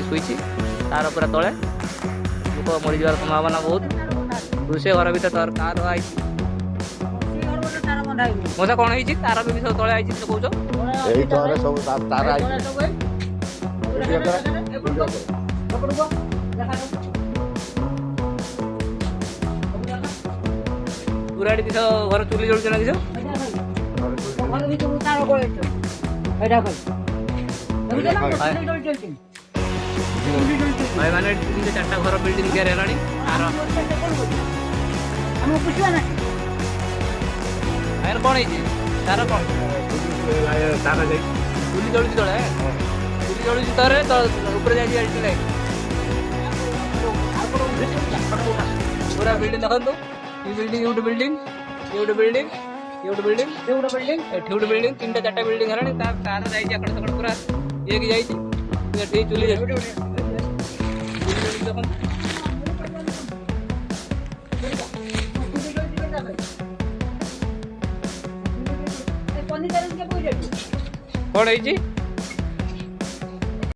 Shuey तार पूरा तले लोक मरीजार संभावना बहुत रोषे घर भर तार तार आई मजा कौन है तार भी सब तले आई कौच पूरा घर चुली जलुचे ना किस भाई मैंने 3-4 घर बिल्डिंग तैयार है तार कौन है तार कौन तार चुली जलुची तले चुली जलुची तार ऊपर पूरा बिल्डिंग देखो बिल्डिंग ये बिल्डिंग ये बिल्डिंग ये बिल्डिंग ये बिल्डिंग एठी बिल्डिंग 3-4 बिल्डिंग है तार जाई अकड़ सकड़ पूरा एक जाई चुली कौन है